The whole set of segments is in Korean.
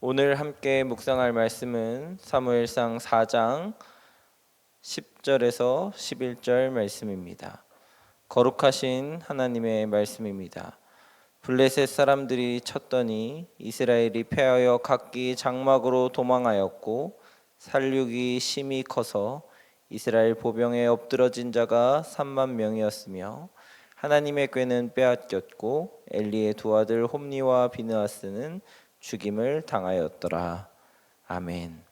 오늘 함께 묵상할 말씀은 사무엘상 4장 10절에서 11절 말씀입니다. 거룩하신 하나님의 말씀입니다. 블레셋 사람들이 쳤더니 이스라엘이 패하여 각기 장막으로 도망하였고 살육이 심히 커서 이스라엘 보병에 엎드러진 자가 3만 명이었으며 하나님의 궤는 빼앗겼고 엘리의 두 아들 홈니와 비느하스는 죽임을 당하였더라. 아멘.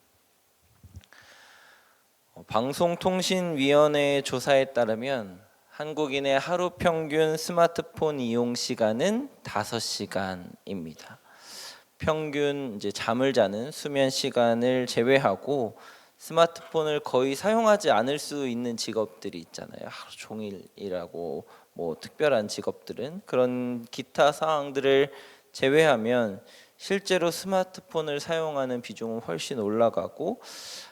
방송통신위원회의 조사에 따르면 한국인의 하루 평균 스마트폰 이용 시간은 5시간입니다. 평균 이제 잠을 자는 수면 시간을 제외하고 스마트폰을 거의 사용하지 않을 수 있는 직업들이 있잖아요. 하루 종일 일하고 뭐 특별한 직업들은 그런 기타 사항들을 제외하면 실제로 스마트폰을 사용하는 비중은 훨씬 올라가고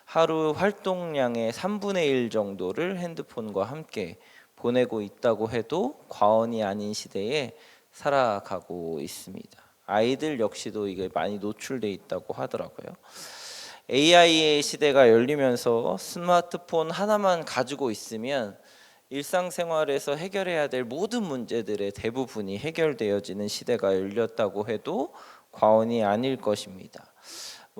하루 활동량의 3분의 1 정도를 핸드폰과 함께 보내고 있다고 해도 과언이 아닌 시대에 살아가고 있습니다. 아이들 역시도 이게 많이 노출돼 있다고 하더라고요. AI의 시대가 열리면서 스마트폰 하나만 가지고 있으면 일상생활에서 해결해야 될 모든 문제들의 대부분이 해결되어지는 시대가 열렸다고 해도 과언이 아닐 것입니다.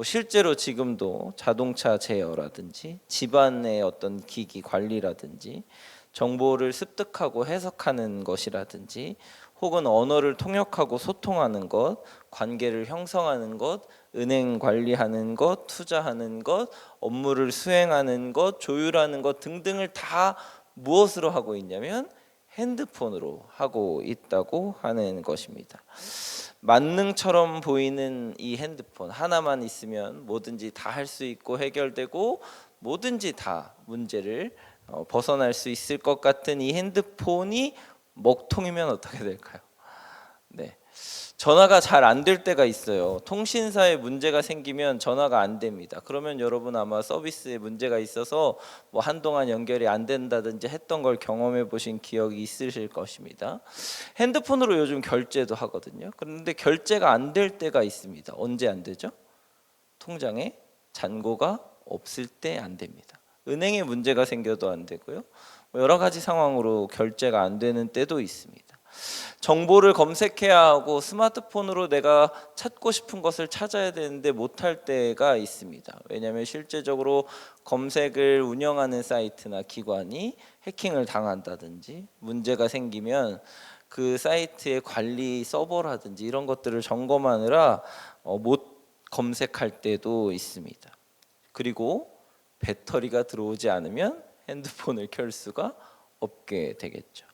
실제로 지금도 자동차 제어라든지 집안의 어떤 기기 관리라든지 정보를 습득하고 해석하는 것이라든지 혹은 언어를 통역하고 소통하는 것, 관계를 형성하는 것, 은행 관리하는 것, 투자하는 것, 업무를 수행하는 것, 조율하는 것 등등을 다 무엇으로 하고 있냐면 핸드폰으로 하고 있다고 하는 것입니다. 만능처럼 보이는 이 핸드폰 하나만 있으면 뭐든지 다 할 수 있고 해결되고 뭐든지 다 문제를 벗어날 수 있을 것 같은 이 핸드폰이 먹통이면 어떻게 될까요? 네. 전화가 잘 안 될 때가 있어요. 통신사에 문제가 생기면 전화가 안 됩니다. 그러면 여러분 아마 서비스에 문제가 있어서 뭐 한동안 연결이 안 된다든지 했던 걸 경험해 보신 기억이 있으실 것입니다. 핸드폰으로 요즘 결제도 하거든요. 그런데 결제가 안 될 때가 있습니다. 언제 안 되죠? 통장에 잔고가 없을 때 안 됩니다. 은행에 문제가 생겨도 안 되고요. 여러 가지 상황으로 결제가 안 되는 때도 있습니다. 정보를 검색해야 하고 스마트폰으로 내가 찾고 싶은 것을 찾아야 되는데 못할 때가 있습니다. 왜냐하면 실제적으로 검색을 운영하는 사이트나 기관이 해킹을 당한다든지 문제가 생기면 그 사이트의 관리 서버라든지 이런 것들을 점검하느라 못 검색할 때도 있습니다. 그리고 배터리가 들어오지 않으면 핸드폰을 켤 수가 없게 되겠죠.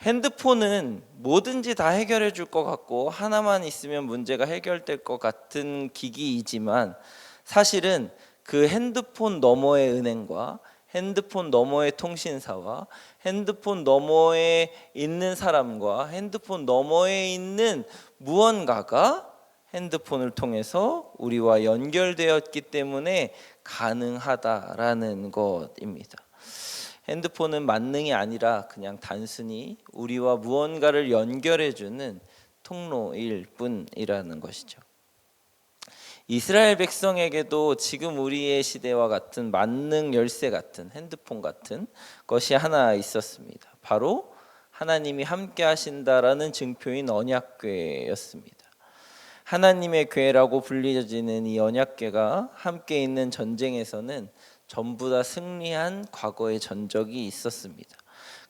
핸드폰은 뭐든지 다 해결해 줄 것 같고 하나만 있으면 문제가 해결될 것 같은 기기이지만 사실은 그 핸드폰 너머의 은행과 핸드폰 너머의 통신사와 핸드폰 너머에 있는 사람과 핸드폰 너머에 있는 무언가가 핸드폰을 통해서 우리와 연결되었기 때문에 가능하다라는 것입니다. 핸드폰은 만능이 아니라 그냥 단순히 우리와 무언가를 연결해주는 통로일 뿐이라는 것이죠. 이스라엘 백성에게도 지금 우리의 시대와 같은 만능 열쇠 같은 핸드폰 같은 것이 하나 있었습니다. 바로 하나님이 함께 하신다라는 증표인 언약궤였습니다. 하나님의 궤라고 불리어지는 이 언약궤가 함께 있는 전쟁에서는 전부 다 승리한 과거의 전적이 있었습니다.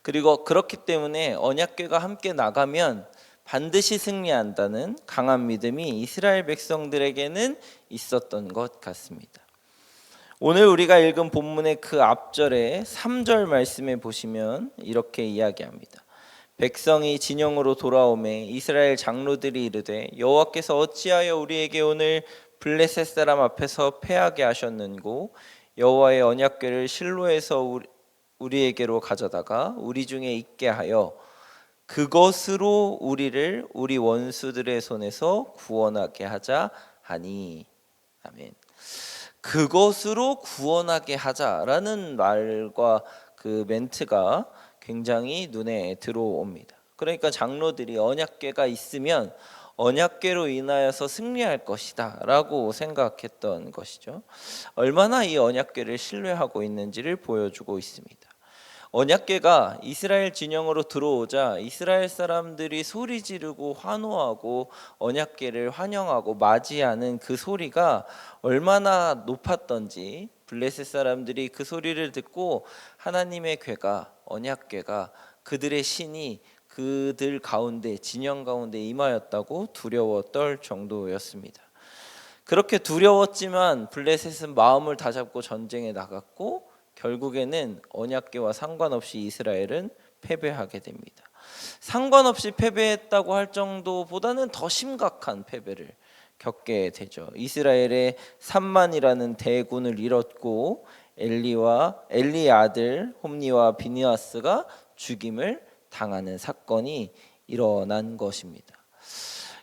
그리고 그렇기 때문에 언약궤가 함께 나가면 반드시 승리한다는 강한 믿음이 이스라엘 백성들에게는 있었던 것 같습니다. 오늘 우리가 읽은 본문의 그 앞절에 3절 말씀에 보시면 이렇게 이야기합니다. 백성이 진영으로 돌아오매 이스라엘 장로들이 이르되 여호와께서 어찌하여 우리에게 오늘 블레셋 사람 앞에서 패하게 하셨는고 여호와의 언약궤를 실로에서 우리에게로 가져다가 우리 중에 있게 하여 그것으로 우리를 우리 원수들의 손에서 구원하게 하자 하니. 아멘. 그것으로 구원하게 하자라는 말과 그 멘트가 굉장히 눈에 들어옵니다. 그러니까 장로들이 언약궤가 있으면 언약궤로 인하여서 승리할 것이다 라고 생각했던 것이죠. 얼마나 이 언약궤를 신뢰하고 있는지를 보여주고 있습니다. 언약궤가 이스라엘 진영으로 들어오자 이스라엘 사람들이 소리 지르고 환호하고 언약궤를 환영하고 맞이하는 그 소리가 얼마나 높았던지, 블레셋 사람들이 그 소리를 듣고 하나님의 궤가, 언약궤가, 그들의 신이 그들 가운데, 진영 가운데 임하였다고 두려워 떨 정도였습니다. 그렇게 두려웠지만 블레셋은 마음을 다잡고 전쟁에 나갔고 결국에는 언약궤와 상관없이 이스라엘은 패배하게 됩니다. 상관없이 패배했다고 할 정도보다는 더 심각한 패배를 겪게 되죠. 이스라엘의 3만이라는 대군을 잃었고 엘리의 아들 홈니와 비니아스가 죽임을 당하는 사건이 일어난 것입니다.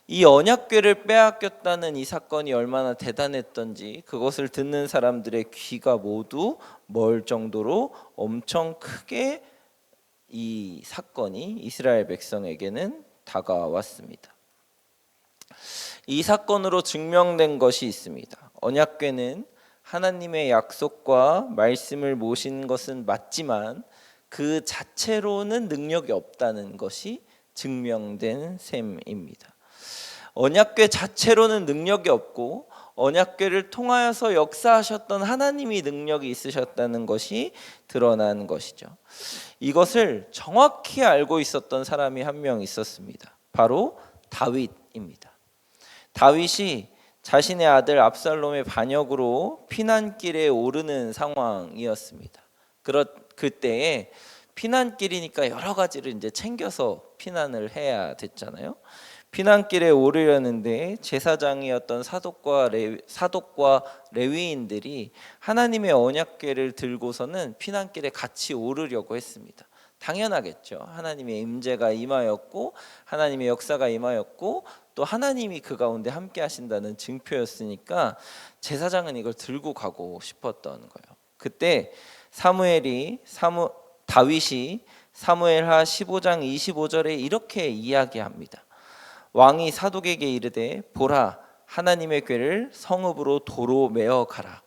이 언약궤를 빼앗겼다는 이 사건이 얼마나 대단했던지 그것을 듣는 사람들의 귀가 모두 멀 정도로 엄청 크게 이 사건이 이스라엘 백성에게는 다가왔습니다. 이 사건으로 증명된 것이 있습니다. 언약궤는 하나님의 약속과 말씀을 모신 것은 맞지만 그 자체로는 능력이 없다는 것이 증명된 셈입니다. 언약궤 자체로는 능력이 없고 언약궤를 통하여서 역사하셨던 하나님이 능력이 있으셨다는 것이 드러난 것이죠. 이것을 정확히 알고 있었던 사람이 한 명 있었습니다. 바로 다윗입니다. 다윗이 자신의 아들 압살롬의 반역으로 피난길에 오르는 상황이었습니다. 그때에 피난길이니까 여러 가지를 이제 챙겨서 피난을 해야 됐잖아요. 피난길에 오르려는데 제사장이었던 사독과 레위인들이 하나님의 언약궤를 들고서는 피난길에 같이 오르려고 했습니다. 당연하겠죠. 하나님의 임재가 임하였고 하나님의 역사가 임하였고 또 하나님이 그 가운데 함께 하신다는 증표였으니까 제사장은 이걸 들고 가고 싶었던 거예요. 그때 다윗이 사무엘하 15장 25절에 이렇게 이야기합니다. 왕이 사독에게 이르되 보라 하나님의 궤를 성읍으로 도로 메어 가라.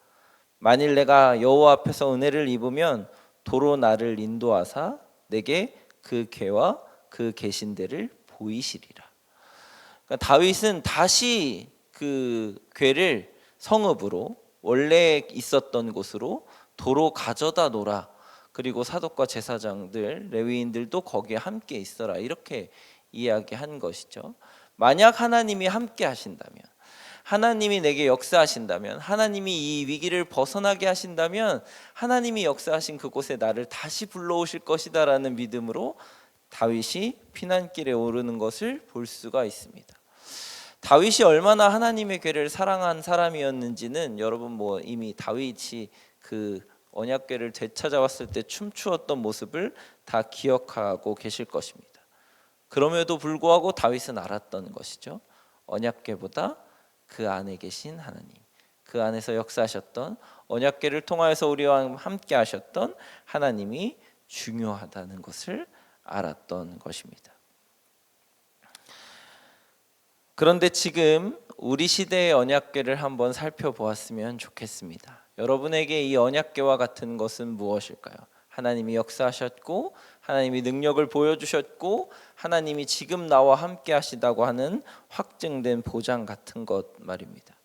만일 내가 여호와 앞에서 은혜를 입으면 도로 나를 인도하사 내게 그 궤와 그 계신 데를 보이시리라. 그러니까 다윗은 다시 그 궤를 성읍으로 원래 있었던 곳으로 도로 가져다 놓으라. 그리고 사독과 제사장들, 레위인들도 거기에 함께 있어라. 이렇게 이야기한 것이죠. 만약 하나님이 함께 하신다면, 하나님이 내게 역사하신다면, 하나님이 이 위기를 벗어나게 하신다면 하나님이 역사하신 그곳에 나를 다시 불러오실 것이다 라는 믿음으로 다윗이 피난길에 오르는 것을 볼 수가 있습니다. 다윗이 얼마나 하나님의 궤를 사랑한 사람이었는지는 여러분 이미 다윗이 그 언약궤를 되찾아왔을 때 춤추었던 모습을 다 기억하고 계실 것입니다. 그럼에도 불구하고 다윗은 알았던 것이죠. 언약궤보다 그 안에 계신 하나님, 그 안에서 역사하셨던 언약궤를 통하여서 우리와 함께 하셨던 하나님이 중요하다는 것을 알았던 것입니다. 그런데 지금 우리 시대의 언약궤를 한번 살펴보았으면 좋겠습니다. 여러분에게 이 언약궤와 같은 것은 무엇일까요? 하나님이 역사하셨고 하나님이 능력을 보여주셨고 하나님이 지금 나와 함께 하시다고 하는 확증된 보장 같은 것 말입니다.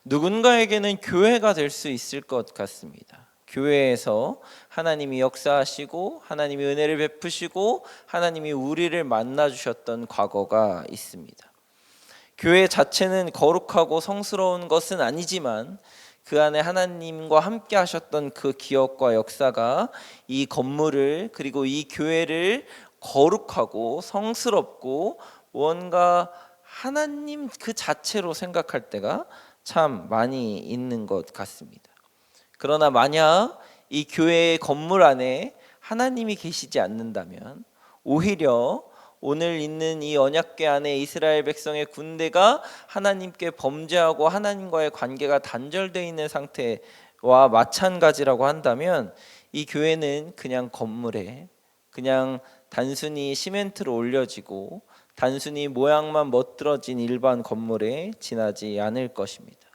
누군가에게는 교회가 될 수 있을 것 같습니다. 교회에서 하나님이 역사하시고 하나님이 은혜를 베푸시고 하나님이 우리를 만나주셨던 과거가 있습니다. 교회 자체는 거룩하고 성스러운 것은 아니지만 그 안에 하나님과 함께 하셨던 그 기억과 역사가 이 건물을 그리고 이 교회를 거룩하고 성스럽고 뭔가 하나님 그 자체로 생각할 때가 참 많이 있는 것 같습니다. 그러나 만약 이 교회의 건물 안에 하나님이 계시지 않는다면 오히려 오늘 있는 이 언약궤 안에 이스라엘 백성의 군대가 하나님께 범죄하고 하나님과의 관계가 단절되어 있는 상태와 마찬가지라고 한다면 이 교회는 그냥 건물에 그냥 단순히 시멘트로 올려지고 단순히 모양만 멋들어진 일반 건물에 지나지 않을 것입니다.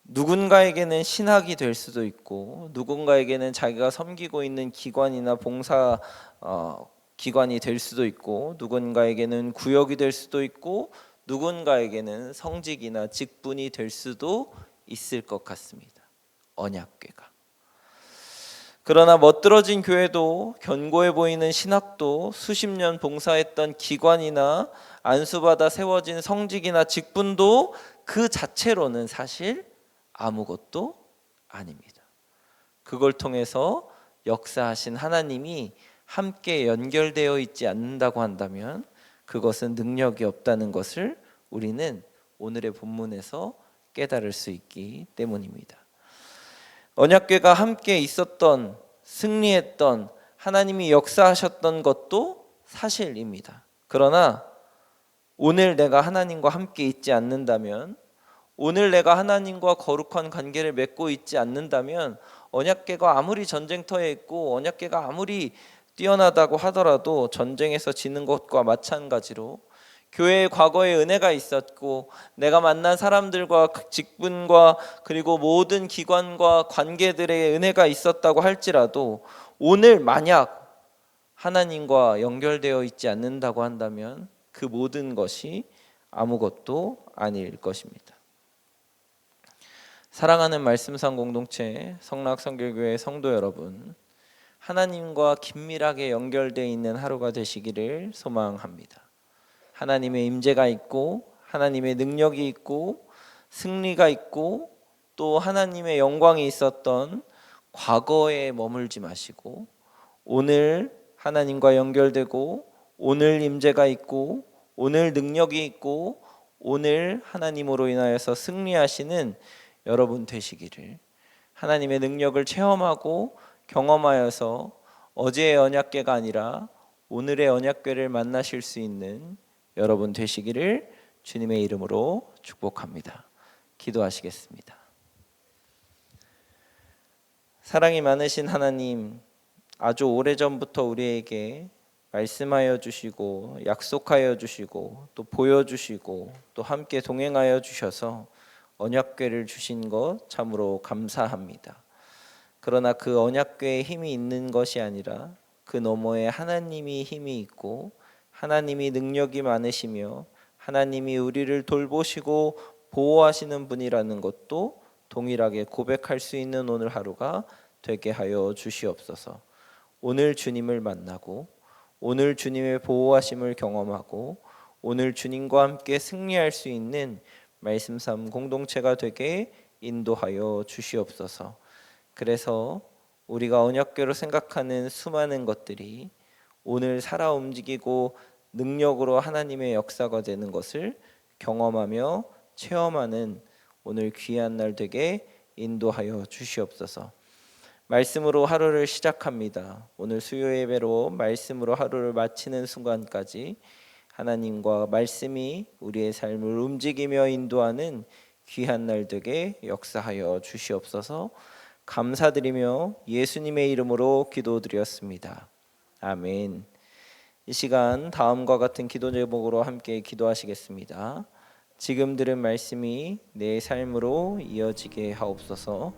누군가에게는 신학이 될 수도 있고, 누군가에게는 자기가 섬기고 있는 기관이나 봉사 기관이 될 수도 있고, 누군가에게는 구역이 될 수도 있고, 누군가에게는 성직이나 직분이 될 수도 있을 것 같습니다. 언약궤가. 그러나 멋들어진 교회도, 견고해 보이는 신학도, 수십 년 봉사했던 기관이나 안수받아 세워진 성직이나 직분도 그 자체로는 사실 아무것도 아닙니다. 그걸 통해서 역사하신 하나님이 함께 연결되어 있지 않는다고 한다면 그것은 능력이 없다는 것을 우리는 오늘의 본문에서 깨달을 수 있기 때문입니다. 언약궤가 함께 있었던, 승리했던, 하나님이 역사하셨던 것도 사실입니다. 그러나 오늘 내가 하나님과 함께 있지 않는다면, 오늘 내가 하나님과 거룩한 관계를 맺고 있지 않는다면, 언약궤가 아무리 전쟁터에 있고 언약궤가 아무리 뛰어나다고 하더라도 전쟁에서 지는 것과 마찬가지로, 교회의 과거에 은혜가 있었고 내가 만난 사람들과 직분과 그리고 모든 기관과 관계들의 은혜가 있었다고 할지라도 오늘 만약 하나님과 연결되어 있지 않는다고 한다면 그 모든 것이 아무것도 아닐 것입니다. 사랑하는 말씀상 공동체 성락성결교회 성도 여러분, 하나님과 긴밀하게 연결되어 있는 하루가 되시기를 소망합니다. 하나님의 임재가 있고 하나님의 능력이 있고 승리가 있고 또 하나님의 영광이 있었던 과거에 머물지 마시고 오늘 하나님과 연결되고 오늘 임재가 있고 오늘 능력이 있고 오늘 하나님으로 인하여서 승리하시는 여러분 되시기를, 하나님의 능력을 체험하고 경험하여서 어제의 언약궤가 아니라 오늘의 언약궤를 만나실 수 있는 여러분 되시기를 주님의 이름으로 축복합니다. 기도하시겠습니다. 사랑이 많으신 하나님, 아주 오래전부터 우리에게 말씀하여 주시고 약속하여 주시고 또 보여주시고 또 함께 동행하여 주셔서 언약궤를 주신 것 참으로 감사합니다. 그러나 그 언약궤에 힘이 있는 것이 아니라 그 너머에 하나님이 힘이 있고 하나님이 능력이 많으시며 하나님이 우리를 돌보시고 보호하시는 분이라는 것도 동일하게 고백할 수 있는 오늘 하루가 되게 하여 주시옵소서. 오늘 주님을 만나고 오늘 주님의 보호하심을 경험하고 오늘 주님과 함께 승리할 수 있는 말씀 삶 공동체가 되게 인도하여 주시옵소서. 그래서 우리가 언약궤로 생각하는 수많은 것들이 오늘 살아 움직이고 능력으로 하나님의 역사가 되는 것을 경험하며 체험하는 오늘 귀한 날 되게 인도하여 주시옵소서. 말씀으로 하루를 시작합니다. 오늘 수요 예배로 말씀으로 하루를 마치는 순간까지 하나님과 말씀이 우리의 삶을 움직이며 인도하는 귀한 날 되게 역사하여 주시옵소서. 감사드리며 예수님의 이름으로 기도드렸습니다. 아멘. 이 시간 다음과 같은 기도 제목으로 함께 기도하시겠습니다. 지금 들은 말씀이 내 삶으로 이어지게 하옵소서.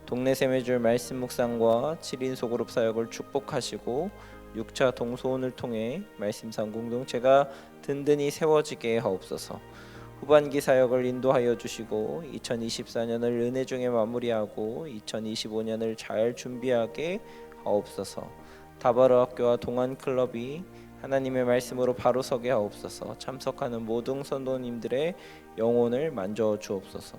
동네 샘의줄 말씀 묵상과 7인 소그룹 사역을 축복하시고 6차 동소원을 통해 말씀상 공동체가 든든히 세워지게 하옵소서. 후반기 사역을 인도하여 주시고 2024년을 은혜 중에 마무리하고 2025년을 잘 준비하게 하옵소서. 다바르 학교와 동안 클럽이 하나님의 말씀으로 바로 서게 하옵소서. 참석하는 모든 성도님들의 영혼을 만져 주옵소서.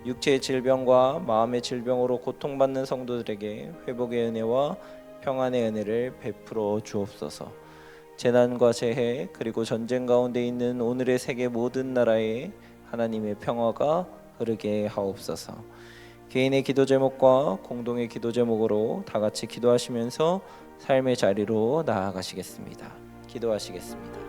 육체의 질병과 마음의 질병으로 고통받는 성도들에게 회복의 은혜와 평안의 은혜를 베풀어 주옵소서. 재난과 재해 그리고 전쟁 가운데 있는 오늘의 세계 모든 나라에 하나님의 평화가 흐르게 하옵소서. 개인의 기도 제목과 공동의 기도 제목으로 다 같이 기도하시면서 삶의 자리로 나아가시겠습니다. 기도하시겠습니다.